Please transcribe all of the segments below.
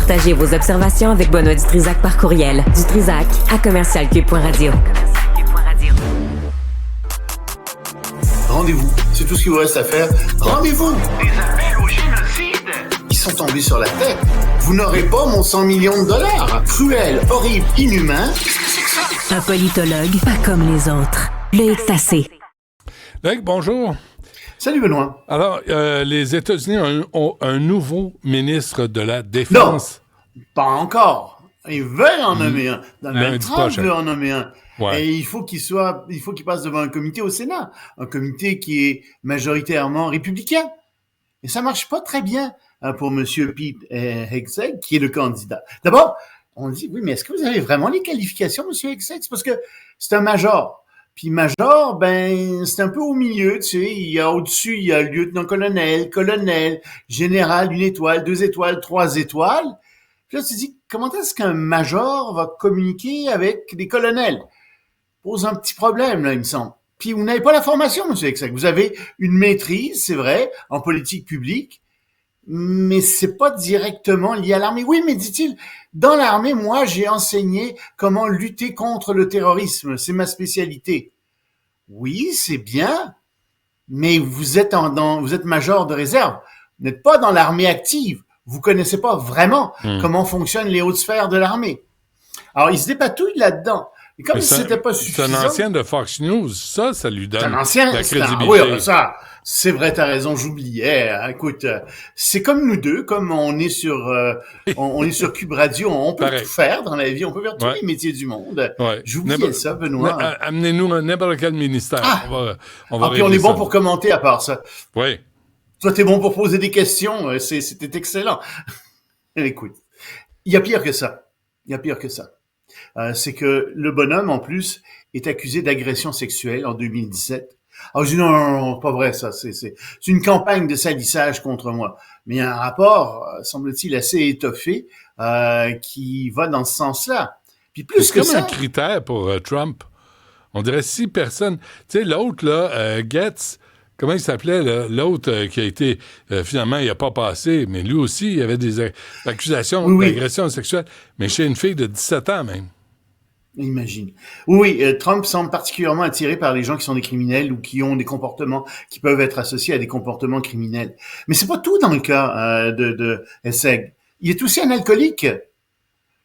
Partagez vos observations avec Benoît Dutrisac par courriel. dutrisac@commercialcube.radio. Rendez-vous, c'est tout ce qu'il vous reste à faire. Rendez-vous! Des appels au génocide! Ils sont tombés sur la tête. Vous n'aurez pas mon 100 millions de dollars. Cruel, horrible, inhumain. Un politologue pas comme les autres. Loïc Tassé. Loïc, bonjour. Salut Benoît. Alors, les États-Unis ont un nouveau ministre de la Défense. Non, pas encore. Ils veulent en nommer un. Donald Lundi Trump prochain. veut en nommer un. Ouais. Et il faut qu'il passe devant un comité au Sénat. Un comité qui est majoritairement républicain. Et ça marche pas très bien pour monsieur Pete Hegseth, qui est le candidat. D'abord, on dit, oui, mais est-ce que vous avez vraiment les qualifications, monsieur Hegseth? C'est parce que c'est un major. Puis major, ben, c'est un peu au milieu, tu sais. Il y a au-dessus, il y a lieutenant-colonel, colonel, général, 1 étoile, 2 étoiles, 3 étoiles. Puis là, tu te dis, comment est-ce qu'un major va communiquer avec des colonels? Pose un petit problème, là, il me semble. Puis vous n'avez pas la formation, monsieur Hegseth. Vous avez une maîtrise, c'est vrai, en politique publique, mais c'est pas directement lié à l'armée. Oui, mais dit-il, dans l'armée, moi, j'ai enseigné comment lutter contre le terrorisme. C'est ma spécialité. Oui, c'est bien, mais vous êtes major de réserve. Vous n'êtes pas dans l'armée active. Vous connaissez pas vraiment comment fonctionnent les hautes sphères de l'armée. Alors, il se dépatouille là-dedans. Et comme si c'était pas suffisant. C'est un ancien de Fox News. Ça lui donne un ancien, la crédibilité. Oui, ça, c'est vrai, t'as raison, j'oubliais. Écoute, c'est comme nous deux, comme on est sur Cube Radio, on peut tout faire dans la vie, on peut faire tous les métiers du monde. Ouais. J'oubliais ça, Benoît. Amenez-nous n'importe quel ministère. On va puis on est bon pour commenter à part ça. Oui. Toi, t'es bon pour poser des questions, c'était excellent. Écoute, il y a pire que ça. C'est que le bonhomme, en plus, est accusé d'agression sexuelle en 2017. Alors, je dis non, pas vrai, ça. C'est une campagne de salissage contre moi. Mais il y a un rapport, semble-t-il, assez étoffé, qui va dans ce sens-là. Puis plus c'est que comme ça. un critère pour Trump. On dirait 6 personnes. Tu sais, l'autre, là, Getz, comment il s'appelait, là? L'autre qui a été, finalement, il n'a pas passé, mais lui aussi, il avait des accusations d'agression sexuelle, mais chez une fille de 17 ans même. Imagine. Oui, Trump semble particulièrement attiré par les gens qui sont des criminels ou qui ont des comportements qui peuvent être associés à des comportements criminels. Mais c'est pas tout dans le cas de Hegseth. Il est aussi un alcoolique.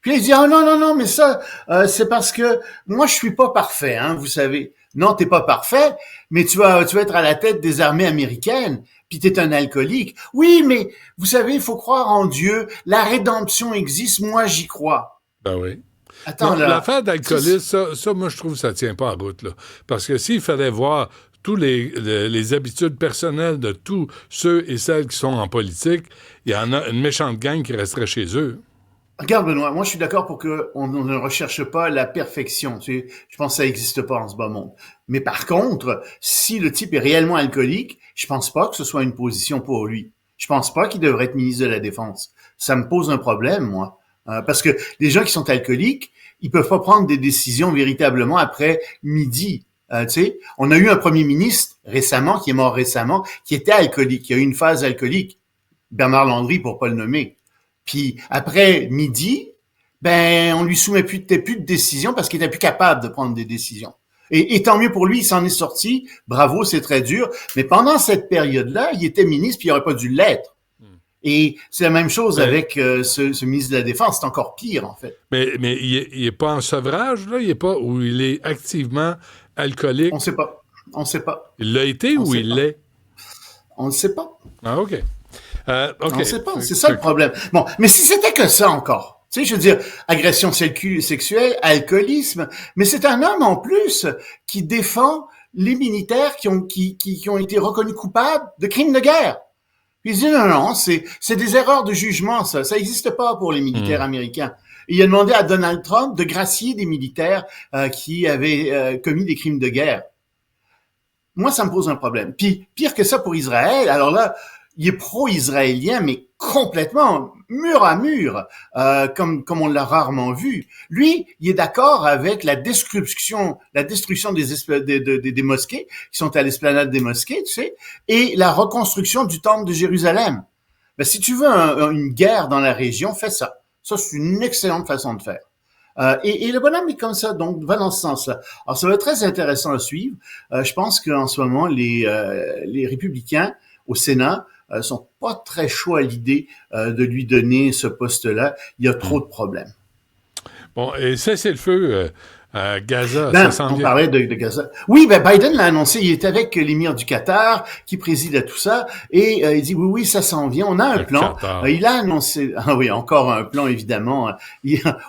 Puis là, il dit non, mais ça c'est parce que moi je suis pas parfait, hein, vous savez. Non, t'es pas parfait, mais tu vas être à la tête des armées américaines. Puis t'es un alcoolique. Oui, mais vous savez, il faut croire en Dieu. La rédemption existe. Moi, j'y crois. Ben oui. Attends, là. L'affaire d'alcoolisme, ça, moi, je trouve que ça tient pas en route, là. Parce que s'il fallait voir tous les habitudes personnelles de tous ceux et celles qui sont en politique, il y en a une méchante gang qui resterait chez eux. Regarde, Benoît, moi, je suis d'accord pour qu'on ne recherche pas la perfection. Tu sais, je pense que ça n'existe pas en ce bas monde. Mais par contre, si le type est réellement alcoolique, je pense pas que ce soit une position pour lui. Je pense pas qu'il devrait être ministre de la Défense. Ça me pose un problème, moi. Parce que les gens qui sont alcooliques, ils peuvent pas prendre des décisions véritablement après midi. Tu sais, on a eu un premier ministre récemment, qui est mort récemment, qui était alcoolique, qui a eu une phase alcoolique. Bernard Landry, pour pas le nommer. Puis après midi, ben on lui soumettait plus de décisions parce qu'il était plus capable de prendre des décisions. Et tant mieux pour lui, il s'en est sorti. Bravo, c'est très dur. Mais pendant cette période-là, il était ministre, puis il aurait pas dû l'être. Et c'est la même chose avec ce ministre de la Défense. C'est encore pire, en fait. Mais il est pas en sevrage, là? Il est pas, ou il est activement alcoolique? On sait pas. Il l'a été ou il l'est? On ne sait pas. Ah, OK. On ne sait pas. C'est ça le problème. Bon, mais si c'était que ça encore, tu sais, je veux dire, agression sexuelle, alcoolisme, mais c'est un homme en plus qui défend les militaires qui ont été reconnus coupables de crimes de guerre. Puis il dit non, c'est des erreurs de jugement, ça n'existe pas pour les militaires américains. Et il a demandé à Donald Trump de gracier des militaires qui avaient commis des crimes de guerre. Moi, ça me pose un problème. Puis pire que ça pour Israël, alors là, il est pro-israélien, mais complètement, mur à mur, comme on l'a rarement vu. Lui, il est d'accord avec la destruction des mosquées, qui sont à l'esplanade des mosquées, tu sais, et la reconstruction du temple de Jérusalem. Ben, si tu veux une guerre dans la région, fais ça. Ça, c'est une excellente façon de faire. Et le bonhomme est comme ça, donc va dans ce sens-là. Alors, ça va être très intéressant à suivre. Je pense qu'en ce moment, les républicains au Sénat sont pas très chauds à l'idée de lui donner ce poste-là. Il y a trop de problèmes. Bon, et c'est le feu à Gaza, Ben, ça s'en on vient. parlait de Gaza. Oui, ben Biden l'a annoncé. Il est avec l'émir du Qatar qui préside à tout ça et il dit oui, ça s'en vient. On a un Le plan. Qatar. Il a annoncé. Ah oui, encore un plan évidemment.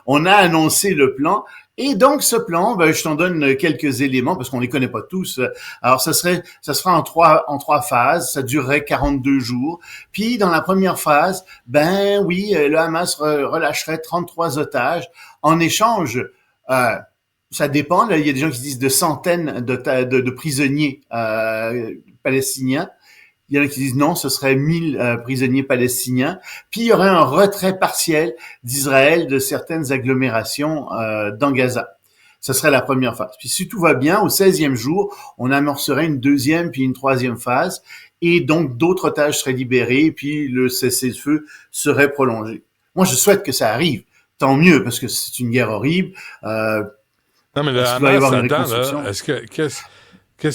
On a annoncé le plan. Et donc ce plan, ben, je t'en donne quelques éléments parce qu'on les connaît pas tous. Alors ça sera en trois phases. Ça durerait 42 jours. Puis dans la première phase, ben oui, le Hamas relâcherait 33 otages en échange. Ça dépend. Là, il y a des gens qui disent de centaines de prisonniers palestiniens. Il y en a qui disent non, ce serait 1000 prisonniers palestiniens. Puis il y aurait un retrait partiel d'Israël de certaines agglomérations dans Gaza. Ce serait la première phase. Puis si tout va bien, au 16e jour, on amorcerait une deuxième puis une troisième phase. Et donc d'autres otages seraient libérés, puis le cessez-le-feu serait prolongé. Moi, je souhaite que ça arrive. Tant mieux, parce que c'est une guerre horrible. Non, mais le Est-ce qu'il va y Hamas, avoir une attends, reconstruction? là, qu'est-ce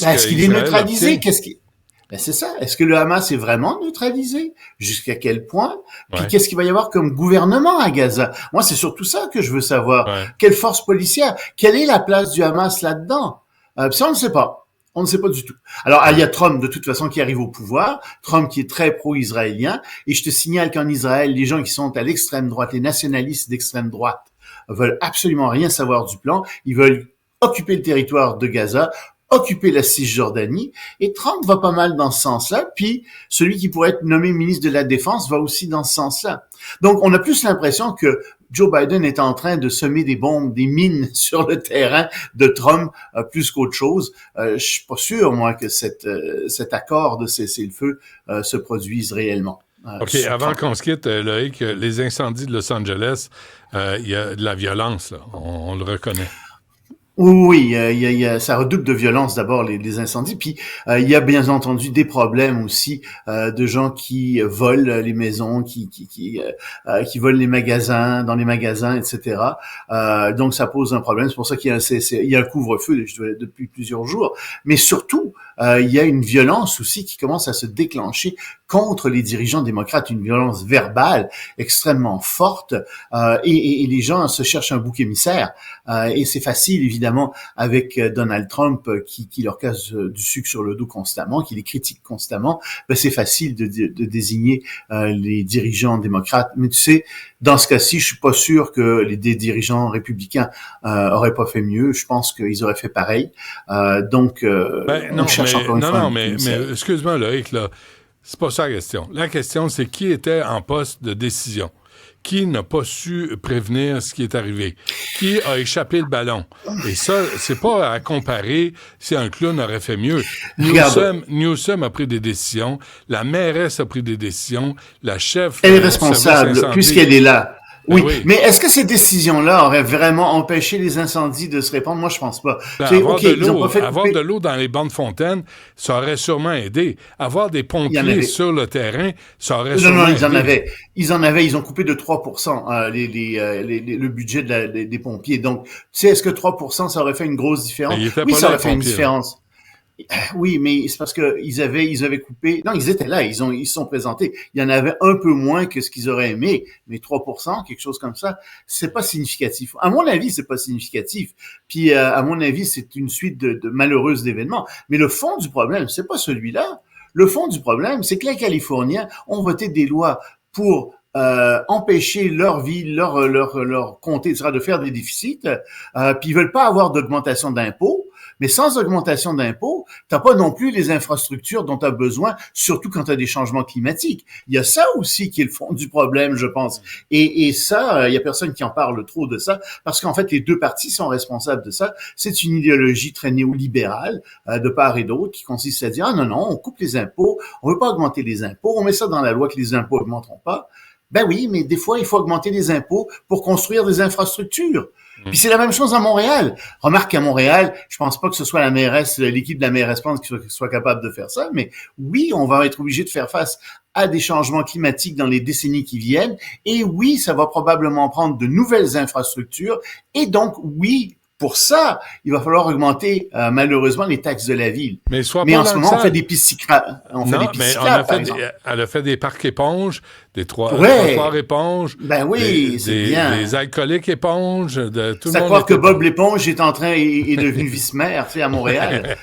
Est-ce qu'il est Israël neutralisé? obtient? Ben c'est ça. Est-ce que le Hamas est vraiment neutralisé? Jusqu'à quel point? Puis Ouais. qu'est-ce qu'il va y avoir comme gouvernement à Gaza? Moi, c'est surtout ça que je veux savoir. Ouais. Quelle force policière? Quelle est la place du Hamas là-dedans? Puis ça, on ne sait pas. On ne sait pas du tout. Alors, il y a Trump, de toute façon, qui arrive au pouvoir. Trump qui est très pro-israélien. Et je te signale qu'en Israël, les gens qui sont à l'extrême droite, les nationalistes d'extrême droite, veulent absolument rien savoir du plan. Ils veulent occuper le territoire de Gaza, occuper la Cisjordanie, et Trump va pas mal dans ce sens-là, puis celui qui pourrait être nommé ministre de la Défense va aussi dans ce sens-là. Donc, on a plus l'impression que Joe Biden est en train de semer des bombes, des mines sur le terrain de Trump plus qu'autre chose. Je suis pas sûr, moi, que cet accord de cessez-le-feu se produise réellement. OK, avant qu'on se quitte, Loïc, les incendies de Los Angeles, il y a de la violence, là. On le reconnaît. Oui, ça redouble de violence d'abord les incendies, puis il y a bien entendu des problèmes aussi de gens qui volent les maisons, qui volent les magasins, dans les magasins, etc. Donc ça pose un problème. C'est pour ça qu'il y a un couvre-feu depuis plusieurs jours. Mais surtout, il y a une violence aussi qui commence à se déclencher contre les dirigeants démocrates, une violence verbale extrêmement forte, et les gens se cherchent un bouc émissaire. Et c'est facile, évidemment, avec Donald Trump qui leur casse du sucre sur le dos constamment, qui les critique constamment. Ben, c'est facile de désigner les dirigeants démocrates. Mais tu sais, dans ce cas-ci, je suis pas sûr que des dirigeants républicains auraient pas fait mieux. Je pense qu'ils auraient fait pareil. Donc, on cherche encore une fois un bouc émissaire. Mais excuse-moi, Loïc, là, c'est pas ça la question. La question, c'est qui était en poste de décision? Qui n'a pas su prévenir ce qui est arrivé? Qui a échappé le ballon? Et ça, c'est pas à comparer si un clown aurait fait mieux. Newsom a pris des décisions, la mairesse a pris des décisions, la chef... Elle est responsable, puisqu'elle est là. Oui. Oui, Mais est-ce que ces décisions-là auraient vraiment empêché les incendies de se répandre? Moi, je pense pas. Avoir de l'eau dans les bancs de fontaine, ça aurait sûrement aidé. Avoir des pompiers sur le terrain, ça aurait sûrement aidé. Ils ont coupé de 3% le budget des pompiers. Donc, tu sais, est-ce que 3% ça aurait fait une grosse différence? Oui, ça aurait fait une différence. Oui, mais c'est parce que ils avaient coupé. Non, ils étaient là, ils se sont présentés. Il y en avait un peu moins que ce qu'ils auraient aimé, mais 3%, quelque chose comme ça, c'est pas significatif. À mon avis, c'est pas significatif. Puis à mon avis, c'est une suite de malheureux événements. Mais le fond du problème, c'est pas celui-là. Le fond du problème, c'est que les Californiens ont voté des lois pour empêcher leur vie, leur comté, etc., de faire des déficits, puis ils veulent pas avoir d'augmentation d'impôts. Mais sans augmentation d'impôts, t'as pas non plus les infrastructures dont tu as besoin, surtout quand tu as des changements climatiques. Il y a ça aussi qui est le fond du problème, je pense. Et ça, il y a personne qui en parle trop de ça, parce qu'en fait, les deux partis sont responsables de ça. C'est une idéologie très néolibérale, de part et d'autre, qui consiste à dire, ah non, on coupe les impôts, on veut pas augmenter les impôts, on met ça dans la loi que les impôts augmenteront pas. Ben oui, mais des fois, il faut augmenter les impôts pour construire des infrastructures. Puis c'est la même chose à Montréal. Remarque qu'à Montréal, je pense pas que ce soit l'équipe de la mairesse Plante qui soit capable de faire ça, mais oui, on va être obligé de faire face à des changements climatiques dans les décennies qui viennent. Et oui, ça va probablement prendre de nouvelles infrastructures. Et donc, oui, pour ça, il va falloir augmenter malheureusement les taxes de la ville. Mais en ce moment, on fait des pistes cyclables. Elle a fait des parcs éponges, des trottoirs éponges. Ben oui, c'est bien. Des alcooliques éponges. C'est à croire que Bob l'éponge est devenu vice-maire, tu sais, à Montréal.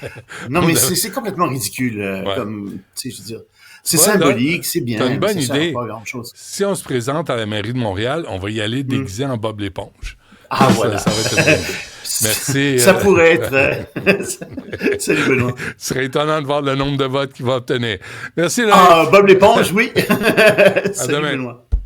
Non, mais c'est complètement ridicule. Comme, tu sais, je veux dire. C'est symbolique, c'est bien. T'as une bonne idée. Pas grand-chose. Si on se présente à la mairie de Montréal, on va y aller déguisé en Bob l'éponge. Ah, voilà. Ça va être une bonne idée. Merci. Ça pourrait être. Salut, Benoît. Ce serait étonnant de voir le nombre de votes qu'il va obtenir. Merci, Bob l'éponge, oui. Salut, demain. Benoît.